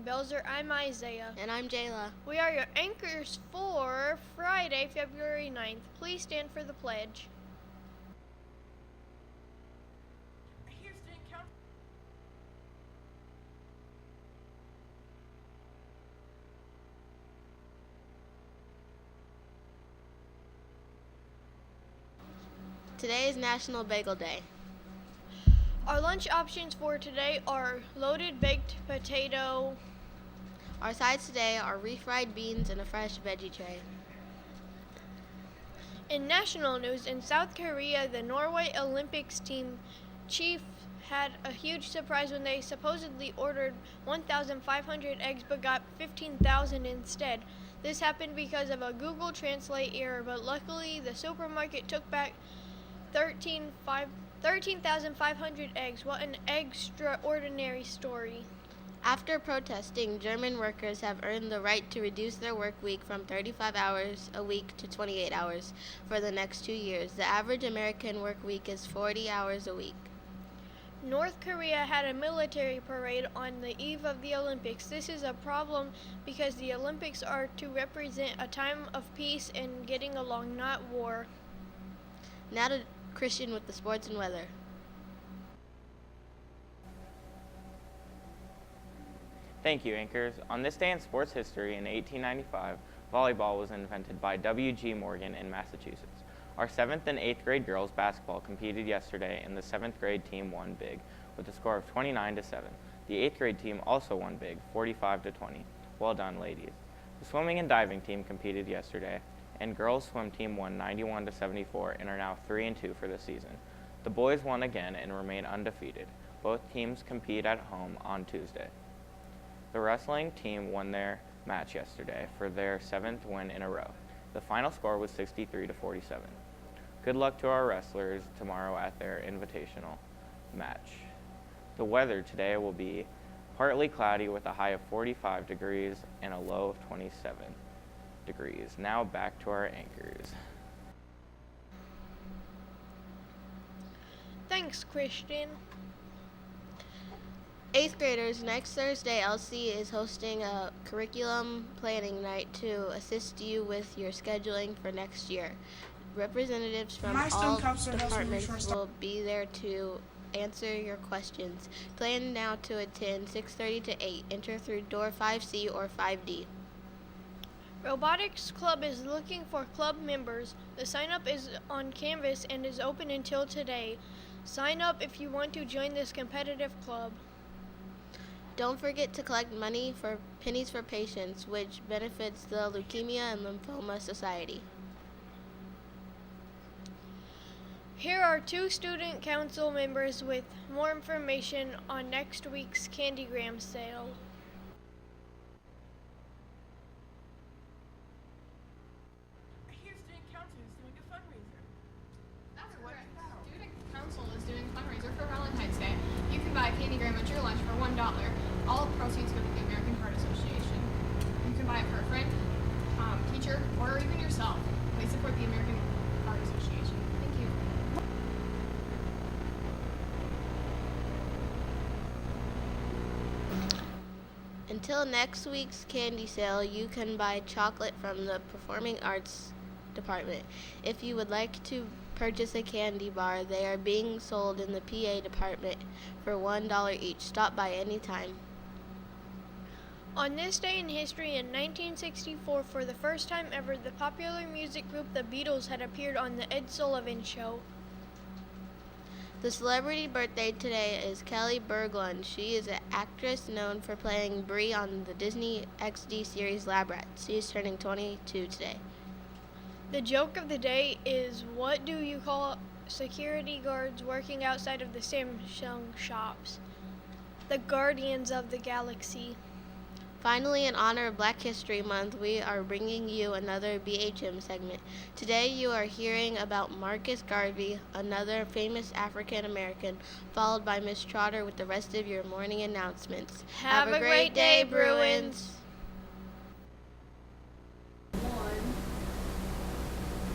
Belzer. I'm Isaiah. And I'm Jayla. We are your anchors for Friday, February 9th. Please stand for the pledge. Today is National Bagel Day. Our lunch options for today are loaded baked potato. Our sides today are refried beans and a fresh veggie tray. In national news, in South Korea, the Norway Olympics team chief had a huge surprise when they supposedly ordered 1,500 eggs but got 15,000 instead. This happened because of a Google Translate error, but luckily the supermarket took back 13,500 eggs. What an extraordinary story. After protesting, German workers have earned the right to reduce their work week from 35 hours a week to 28 hours for the next 2 years. The average American work week is 40 hours a week. North Korea had a military parade on the eve of the Olympics. This is a problem because the Olympics are to represent a time of peace and getting along, not war. Now to Christian with the sports and weather. Thank you, anchors. On this day in sports history in 1895, volleyball was invented by W.G. Morgan in Massachusetts. Our 7th and 8th grade girls basketball competed yesterday, and the 7th grade team won big with a score of 29-7. The 8th grade team also won big, 45-20. Well done, ladies. The swimming and diving team competed yesterday, and girls swim team won 91-74 and are now 3-2 for the season. The boys won again and remain undefeated. Both teams compete at home on Tuesday. The wrestling team won their match yesterday for their 7th win in a row. The final score was 63-47. Good luck to our wrestlers tomorrow at their invitational match. The weather today will be partly cloudy with a high of 45 degrees and a low of 27 degrees. Now back to our anchors. Thanks, Christian. 8th graders, next Thursday, LC is hosting a curriculum planning night to assist you with your scheduling for next year. Representatives from all departments will be there to answer your questions. Plan now to attend 6:30 to 8. Enter through door 5C or 5D. Robotics Club is looking for club members. The sign-up is on Canvas and is open until today. Sign up if you want to join this competitive club. Don't forget to collect money for Pennies for Patients, which benefits the Leukemia and Lymphoma Society. Here are 2 student council members with more information on next week's Candygram sale. Student Council is doing a fundraiser. That's correct. Student Council is doing a fundraiser for Valentine's Day. You can buy a Candygram at your lunch for $1. All proceeds go to the American Heart Association. You can buy it for a friend, teacher, or even yourself. Please support the American Heart Association. Thank you. Until next week's candy sale, you can buy chocolate from the Performing Arts Department. If you would like to purchase a candy bar, they are being sold in the PA department for $1 each. Stop by anytime. On this day in history in 1964, for the first time ever, the popular music group The Beatles had appeared on the Ed Sullivan Show. The celebrity birthday today is Kelly Berglund. She is an actress known for playing Bree on the Disney XD series Lab Rats. She is turning 22 today. The joke of the day is, what do you call security guards working outside of the Samsung shops? The Guardians of the Galaxy. Finally, in honor of Black History Month, we are bringing you another BHM segment. Today you are hearing about Marcus Garvey, another famous African American, followed by Miss Trotter with the rest of your morning announcements. Have a great day, Bruins!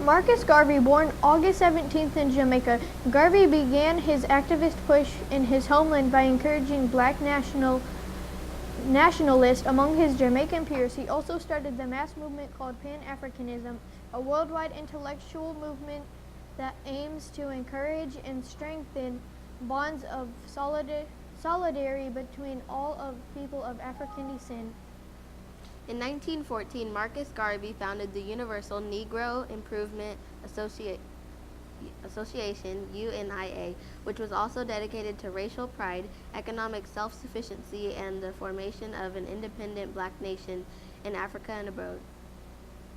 Marcus Garvey, born August 17th in Jamaica, Garvey began his activist push in his homeland by encouraging black nationalist among his Jamaican peers, he also started the mass movement called Pan-Africanism, a worldwide intellectual movement that aims to encourage and strengthen bonds of solidarity between all of people of African descent. In 1914, Marcus Garvey founded the Universal Negro Improvement Association, UNIA, which was also dedicated to racial pride, economic self-sufficiency, and the formation of an independent black nation in Africa and abroad.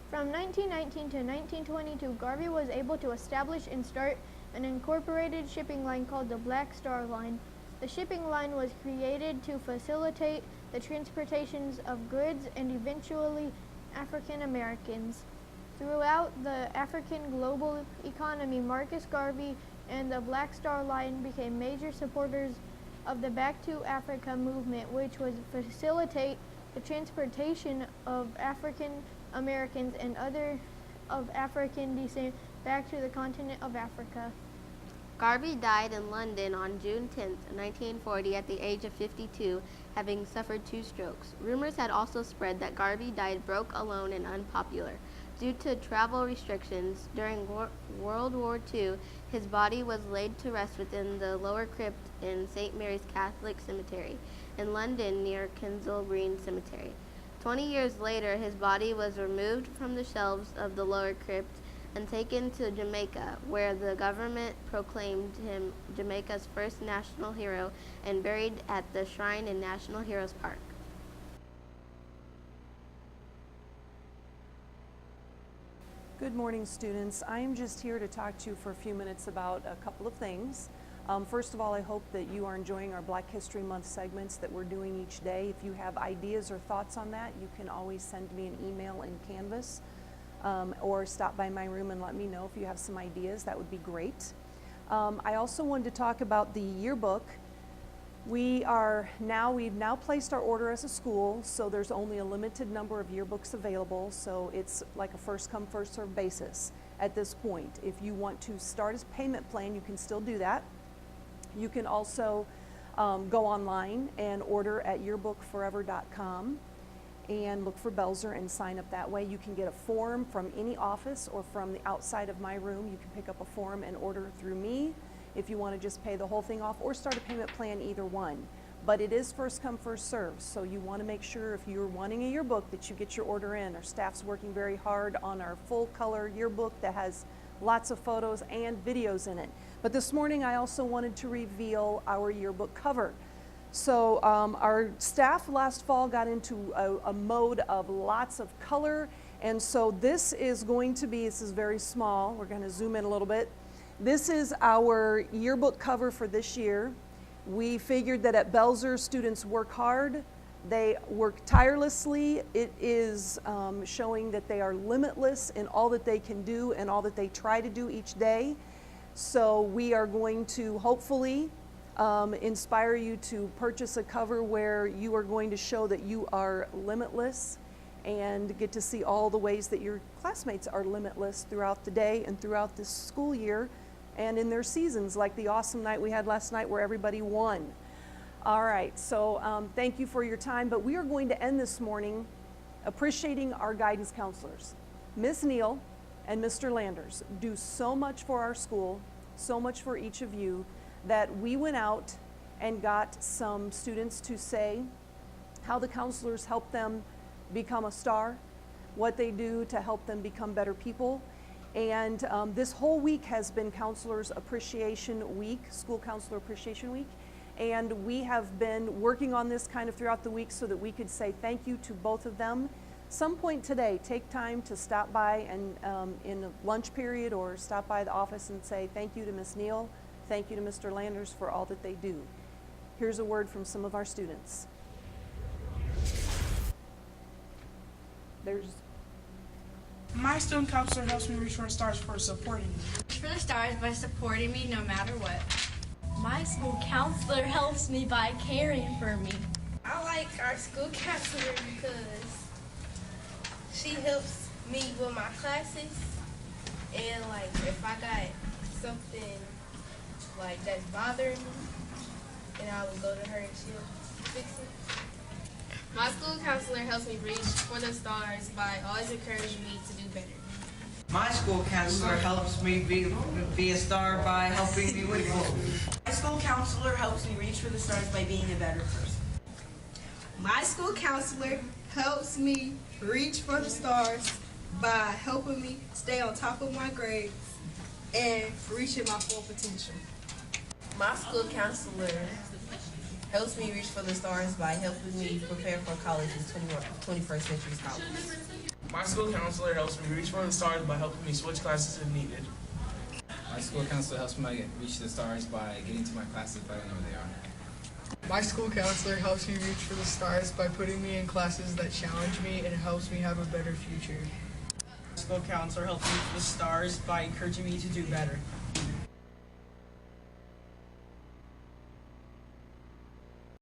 From 1919 to 1922, Garvey was able to establish and start an incorporated shipping line called the Black Star Line. The shipping line was created to facilitate the transportations of goods and eventually African Americans. Throughout the African global economy, Marcus Garvey and the Black Star Line became major supporters of the Back to Africa movement, which was facilitate the transportation of African Americans and other of African descent back to the continent of Africa. Garvey died in London on June 10, 1940, at the age of 52, having suffered 2 strokes. Rumors had also spread that Garvey died broke, alone, and unpopular. Due to travel restrictions during World War II, his body was laid to rest within the lower crypt in St. Mary's Catholic Cemetery in London near Kensal Green Cemetery. 20 years later, his body was removed from the shelves of the lower crypt and taken to Jamaica, where the government proclaimed him Jamaica's first national hero and buried at the shrine in National Heroes Park. Good morning, students. I am just here to talk to you for a few minutes about a couple of things. First of all, I hope that you are enjoying our Black History Month segments that we're doing each day. If you have ideas or thoughts on that, you can always send me an email in Canvas or stop by my room and let me know if you have some ideas. That would be great. I also wanted to talk about the yearbook. We've now placed our order as a school, so there's only a limited number of yearbooks available, so it's like a first come, first served basis at this point. If you want to start a payment plan, you can still do that. You can also go online and order at yearbookforever.com and look for Belzer and sign up that way. You can get a form from any office or from the outside of my room. You can pick up a form and order through me if you want to just pay the whole thing off or start a payment plan, either one. But it is first come, first served, so you want to make sure if you're wanting a yearbook that you get your order in. Our staff's working very hard on our full color yearbook that has lots of photos and videos in it. But this morning I also wanted to reveal our yearbook cover. So our staff last fall got into a mode of lots of color, and so this is very small. We're going to zoom in a little bit. This is our yearbook cover for this year. We figured that at Belzer, students work hard. They work tirelessly. It is showing that they are limitless in all that they can do and all that they try to do each day. So we are going to hopefully inspire you to purchase a cover where you are going to show that you are limitless and get to see all the ways that your classmates are limitless throughout the day and throughout this school year and in their seasons, like the awesome night we had last night where everybody won. All right, so thank you for your time, but we are going to end this morning appreciating our guidance counselors. Ms. Neal and Mr. Landers do so much for our school, so much for each of you, that we went out and got some students to say how the counselors help them become a star, what they do to help them become better people. And this whole week has been Counselors Appreciation Week, School Counselor Appreciation Week. And we have been working on this kind of throughout the week so that we could say thank you to both of them. Some point today, take time to stop by and in a lunch period or stop by the office and say thank you to Ms. Neal, thank you to Mr. Landers for all that they do. Here's a word from some of our students. My student counselor helps me reach for stars for supporting me. Reach for the stars by supporting me no matter what. My school counselor helps me by caring for me. I like our school counselor because she helps me with my classes, and like if I got something like that's bothering me, then I would go to her and she'll fix it. My school counselor helps me reach for the stars by always encouraging me to do better. My school counselor helps me be a star by helping me with goals. My school counselor helps me reach for the stars by being a better person. My school counselor helps me reach for the stars by helping me stay on top of my grades and reaching my full potential. My school counselor helps me reach for the stars by helping me prepare for college in 21st century college. My school counselor helps me reach for the stars by helping me switch classes if needed. My school counselor helps me reach the stars by getting to my classes if I don't know where they are. My school counselor helps me reach for the stars by putting me in classes that challenge me and helps me have a better future. My school counselor helps me reach the stars by encouraging me to do better.